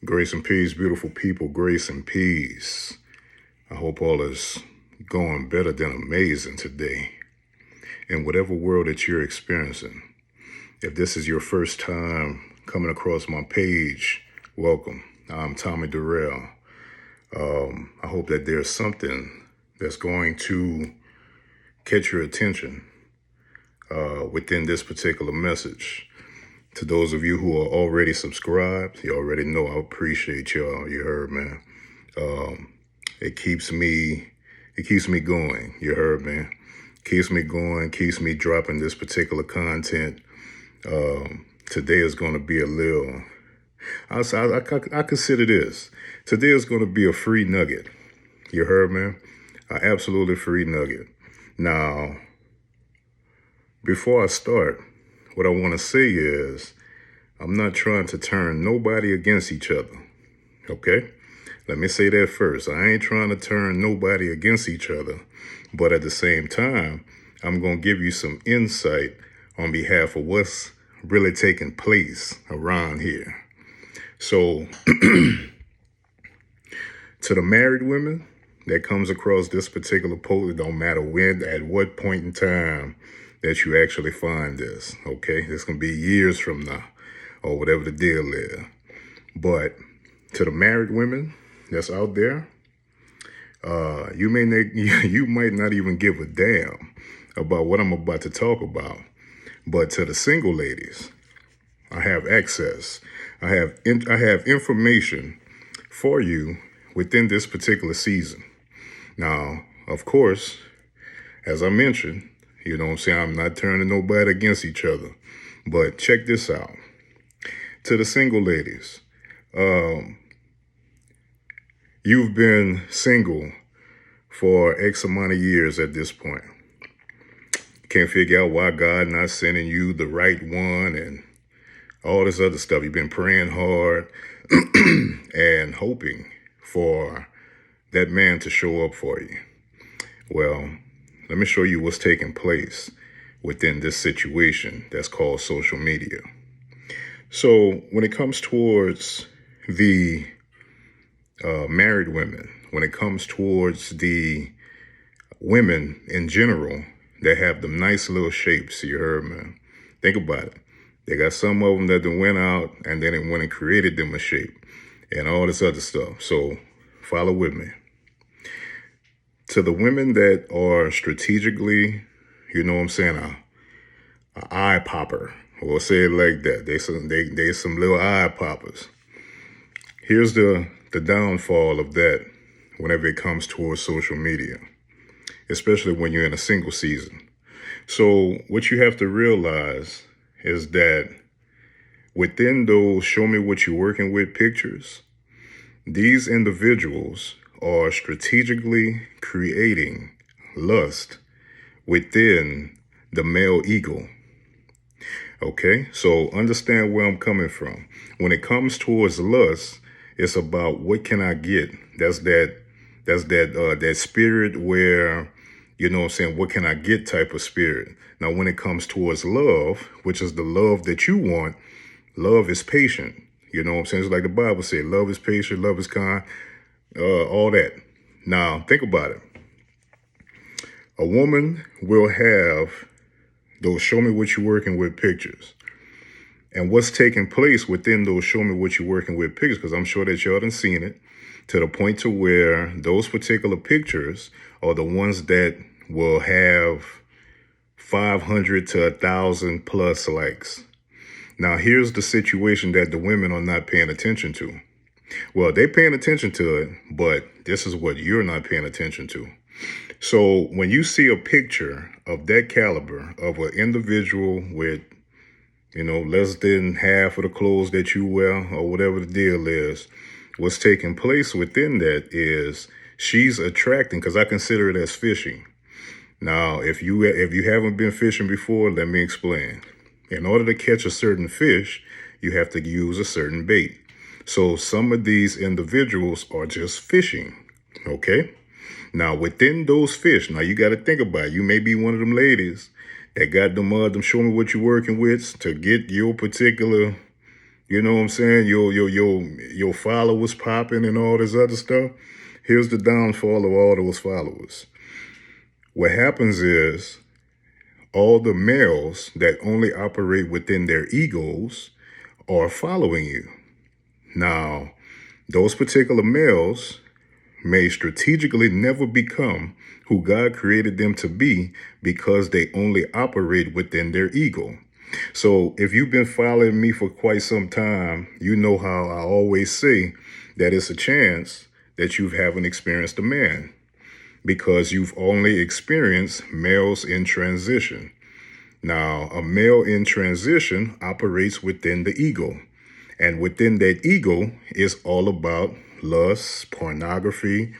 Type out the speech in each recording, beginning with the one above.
Grace and peace, beautiful people, grace and peace. I hope all is going better than amazing today in whatever world that you're experiencing. If this is your first time coming across my page, welcome. I'm Tommy Durrell. I hope that there's something that's going to catch your attention within this particular message. To those of you who are already subscribed, you already know I appreciate y'all. You heard, man. It keeps me going. You heard, man. Keeps me going, keeps me dropping this particular content. Today is going to be a little, I consider this. Today is going to be a free nugget. You heard, man? An absolutely free nugget. Now, before I start, what I want to say is I'm not trying to turn nobody against each other, okay? Let me say that first. I ain't trying to turn nobody against each other, but at the same time, I'm going to give you some insight on behalf of what's really taking place around here. So, to the married women that comes across this particular post, it don't matter when, at what point in time that you actually find this, okay? This can be years from now or whatever the deal is. But to the married women that's out there, you might not even give a damn about what I'm about to talk about. But to the single ladies, I have access. I have information for you within this particular season. Now, of course, as I mentioned, you know what I'm saying, I'm not turning nobody against each other. But check this out. To the single ladies, you've been single for X amount of years at this point. Can't figure out why God not sending you the right one and all this other stuff. You've been praying hard and hoping for that man to show up for you. Well, let me show you what's taking place within this situation that's called social media. So when it comes towards the married women, when it comes towards the women in general that have them nice little shapes, you heard, man. Think about it. They got some of them that then went out and then it went and created them a shape and all this other stuff. So follow with me. To the women that are strategically, you know what I'm saying, a eye popper, we'll say it like that. They some little eye poppers. Here's the downfall of that whenever it comes towards social media, especially when you're in a single season. So what you have to realize is that within those show me what you're working with pictures, these individuals are strategically creating lust within the male ego. Okay, so understand where I'm coming from. When it comes towards lust, it's about what can I get? That's that spirit where, you know what I'm saying, what can I get type of spirit. Now, when it comes towards love, which is the love that you want, love is patient. You know what I'm saying? It's like the Bible says, love is patient, love is kind, all that. Now, think about it. A woman will have those show me what you're working with pictures. And what's taking place within those show me what you're working with pictures, because I'm sure that y'all done seen it, to the point to where those particular pictures are the ones that will have 500 to 1,000 plus likes. Now, here's the situation that the women are not paying attention to. Well, they're paying attention to it, but this is what you're not paying attention to. So when you see a picture of that caliber of an individual with, you know, less than half of the clothes that you wear or whatever the deal is, what's taking place within that is she's attracting, because I consider it as fishing. Now, if you haven't been fishing before, let me explain. In order to catch a certain fish, you have to use a certain bait. So some of these individuals are just fishing, okay? Now, within those fish, now you got to think about it. You may be one of them ladies that got them show me what you're working with to get your particular, You know what I'm saying? Your followers popping and all this other stuff. Here's the downfall of all those followers. What happens is all the males that only operate within their egos are following you. Now, those particular males may strategically never become who God created them to be because they only operate within their ego. So if you've been following me for quite some time, you know how I always say that it's a chance that you haven't experienced a man because you've only experienced males in transition. Now, a male in transition operates within the ego. And within that ego is all about lust, pornography,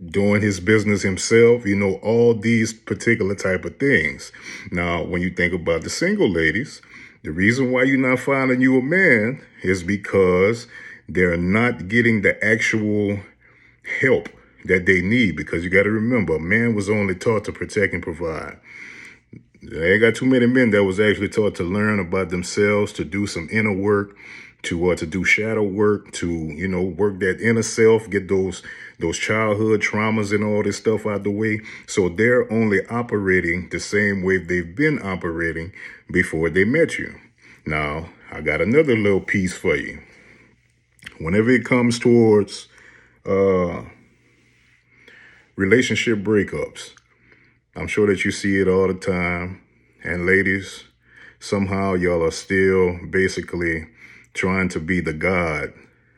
doing his business himself, all these particular type of things. Now, when you think about the single ladies, the reason why you're not finding you a man is because they're not getting the actual help that they need, because you got to remember, a man was only taught to protect and provide. I ain't got too many men that was actually taught to learn about themselves, to do some inner work, to do shadow work, to work that inner self, get those childhood traumas and all this stuff out the way. So they're only operating the same way they've been operating before they met you. Now, I got another little piece for you. Whenever it comes towards relationship breakups, I'm sure that you see it all the time. And ladies, somehow y'all are still basically trying to be the god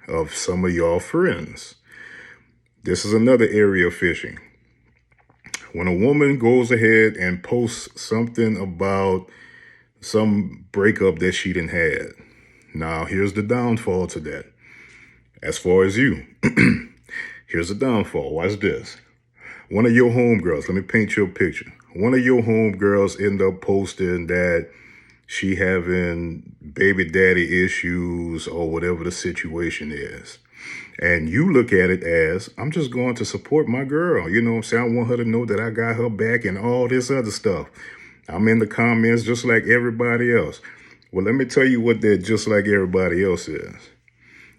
of some of y'all friends. This is another area of fishing. When a woman goes ahead and posts something about some breakup that she done had. Now, here's the downfall to that. As far as you, here's the downfall. Watch this. One of your homegirls, let me paint you a picture. One of your homegirls end up posting that she having baby daddy issues or whatever the situation is. And you look at it as, I'm just going to support my girl. You know what I'm saying? I want her to know that I got her back and all this other stuff. I'm in the comments just like everybody else. Well, let me tell you what that just like everybody else is.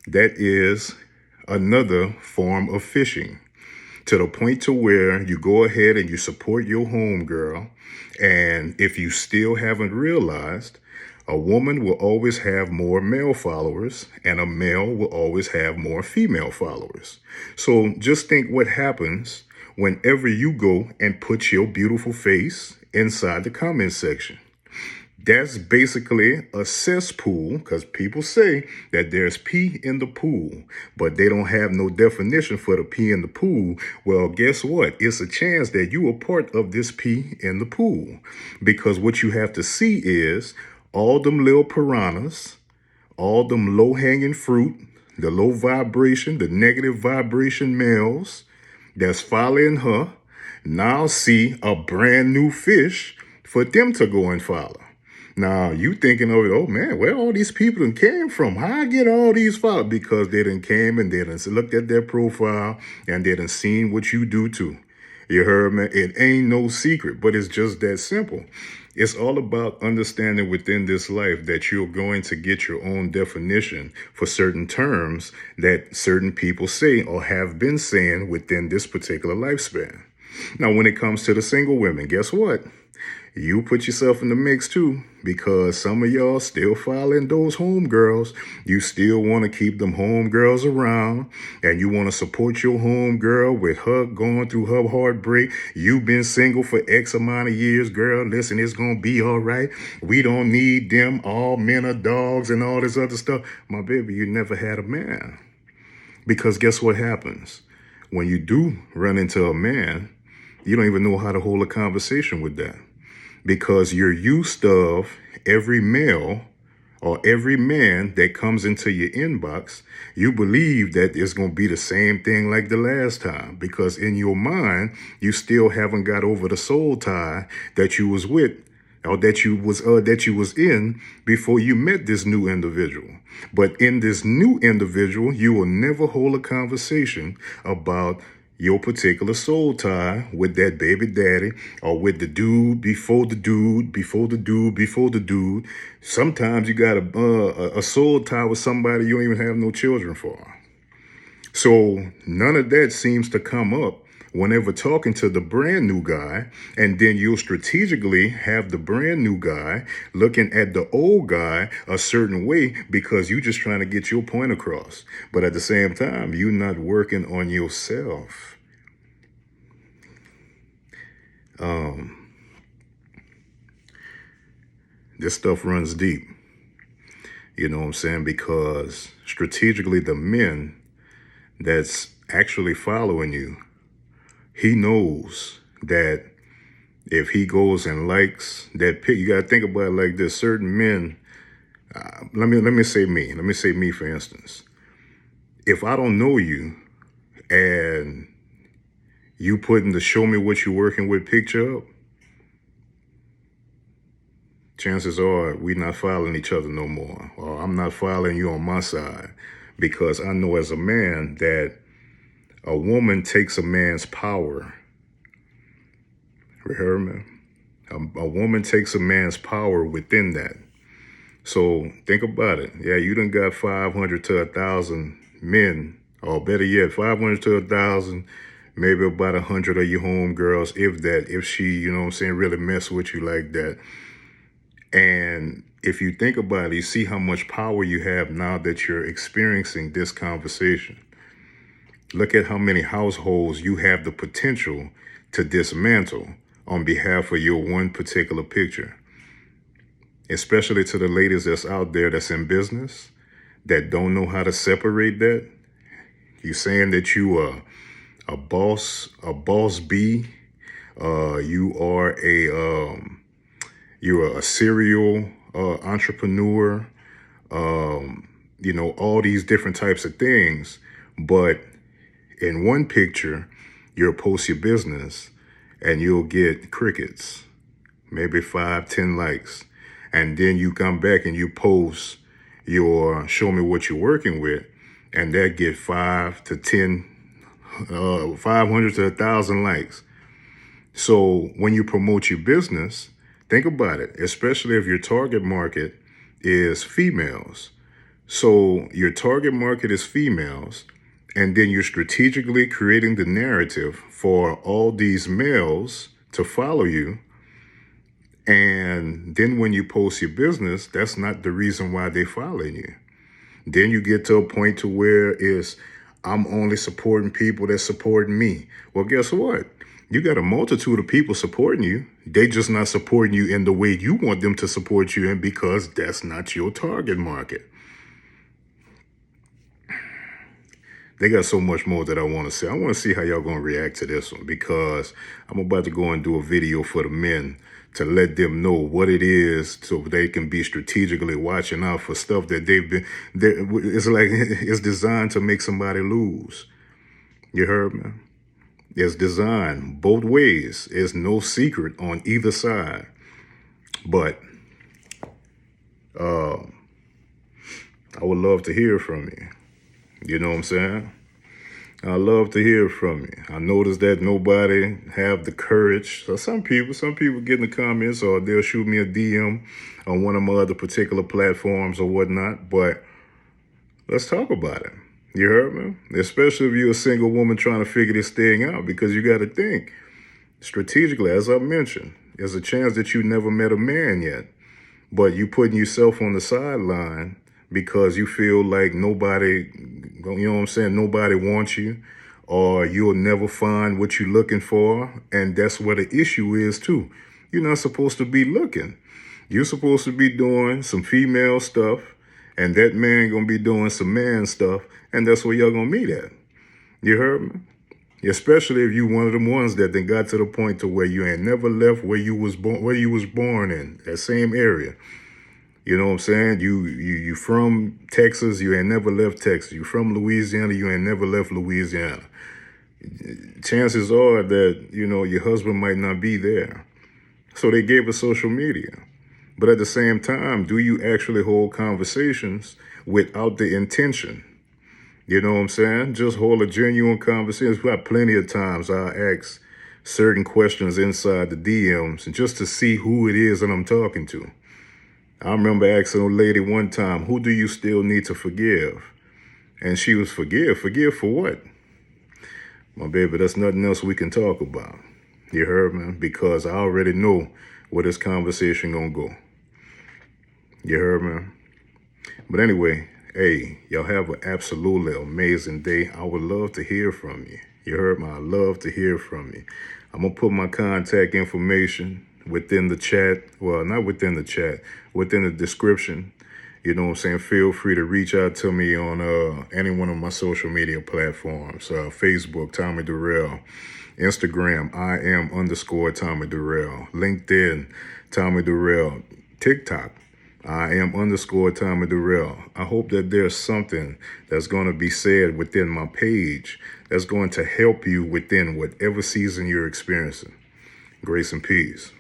That is another form of fishing, to the point to where you go ahead and you support your homegirl. And if you still haven't realized, a woman will always have more male followers and a male will always have more female followers. So just think what happens whenever you go and put your beautiful face inside the comment section. That's basically a cesspool, because people say that there's pee in the pool, but they don't have no definition for the pee in the pool. Well, guess what? It's a chance that you are part of this pee in the pool, because what you have to see is all them little piranhas, all them low-hanging fruit, the low vibration, the negative vibration males that's following her, now see a brand new fish for them to go and follow. Now, you thinking of it, oh man, where all these people done came from? How I get all these followers? Because they done came and they done looked at their profile and they done seen what you do too. You heard me? It ain't no secret, but it's just that simple. It's all about understanding within this life that you're going to get your own definition for certain terms that certain people say or have been saying within this particular lifespan. Now, when it comes to the single women, guess what? You put yourself in the mix too, because some of y'all still following those homegirls. You still want to keep them homegirls around, and you want to support your homegirl with her going through her heartbreak. You've been single for X amount of years, girl. Listen, it's going to be all right. We don't need them. All men are dogs and all this other stuff. My baby, you never had a man. Because guess what happens? When you do run into a man, you don't even know how to hold a conversation with that. Because you're used of every male or every man that comes into your inbox, you believe that it's going to be the same thing like the last time. Because in your mind, you still haven't got over the soul tie that you was with, or that you was in before you met this new individual. But in this new individual, you will never hold a conversation about your particular soul tie with that baby daddy or with the dude before the dude, before the dude, before the dude. Sometimes you got a soul tie with somebody you don't even have no children for. So none of that seems to come up whenever talking to the brand new guy, and then you'll strategically have the brand new guy looking at the old guy a certain way because you're just trying to get your point across. But at the same time, you're not working on yourself. This stuff runs deep. You know what I'm saying? Because strategically, the men that's actually following you, he knows that if he goes and likes that pic, you got to think about it like this. Certain men, let me say me for instance. If I don't know you and you putting the show me what you're working with picture up, chances are we not following each other no more. Or I'm not following you on my side because I know as a man that a woman takes a man's power. You heard me? A woman takes a man's power within that. So think about it. Yeah, you done got 500 to 1,000 men, or better yet, 500 to 1,000, maybe about 100 of your homegirls, if that, if she, you know what I'm saying, really mess with you like that. And if you think about it, you see how much power you have now that you're experiencing this conversation. Look at how many households you have the potential to dismantle on behalf of your one particular picture. Especially to the ladies that's out there that's in business, that don't know how to separate that. You saying that you are a boss B, you're a serial entrepreneur, you know, all these different types of things, but in one picture, you'll post your business and you'll get crickets, maybe 5, 10 likes. And then you come back and you post your show me what you're working with, and that get 500 to 1,000 likes. So when you promote your business, think about it, especially if your target market is females. So your target market is females, and then you're strategically creating the narrative for all these males to follow you. And then when you post your business, that's not the reason why they're following you. Then you get to a point to where it's, I'm only supporting people that support me. Well, guess what? You got a multitude of people supporting you. They just not supporting you in the way you want them to support you in because that's not your target market. They got so much more that I want to say. I want to see how y'all going to react to this one because I'm about to go and do a video for the men to let them know what it is so they can be strategically watching out for stuff that they've been, it's like, it's designed to make somebody lose. You heard me? It's designed both ways. It's no secret on either side. But I would love to hear from you. You know what I'm saying? I love to hear from you. I noticed that nobody have the courage. So some people get in the comments or they'll shoot me a DM on one of my other particular platforms or whatnot. But let's talk about it. You heard me? Especially if you're a single woman trying to figure this thing out, because you got to think strategically, as I mentioned, there's a chance that you never met a man yet, but you putting yourself on the sideline because you feel like nobody, you know what I'm saying, nobody wants you, or you'll never find what you're looking for. And that's where the issue is too. You're not supposed to be looking. You're supposed to be doing some female stuff, and that man gonna be doing some man stuff, and that's where y'all gonna meet at. You heard me? Especially if you one of them ones that then got to the point to where you ain't never left where you was born in, that same area. You know what I'm saying? You from Texas, you ain't never left Texas. You from Louisiana, you ain't never left Louisiana. Chances are that, you know, your husband might not be there. So they gave us social media. But at the same time, do you actually hold conversations without the intention? You know what I'm saying? Just hold a genuine conversation. We've got plenty of times I ask certain questions inside the DMs and just to see who it is that I'm talking to. I remember asking a lady one time, who do you still need to forgive? And she was, forgive? Forgive for what? My baby, that's nothing else we can talk about. You heard, man? Because I already know where this conversation gonna go. You heard, man? But anyway, hey, y'all have an absolutely amazing day. I would love to hear from you. You heard me? I love to hear from you. I'm going to put my contact information within the chat. Well, not within the chat, within the description. You know what I'm saying? Feel free to reach out to me on any one of my social media platforms. Facebook, Tommy Durrell. Instagram, I am _ Tommy Durrell. LinkedIn, Tommy Durrell. TikTok, I am _ Tommy Durrell. I hope that there's something that's going to be said within my page that's going to help you within whatever season you're experiencing. Grace and peace.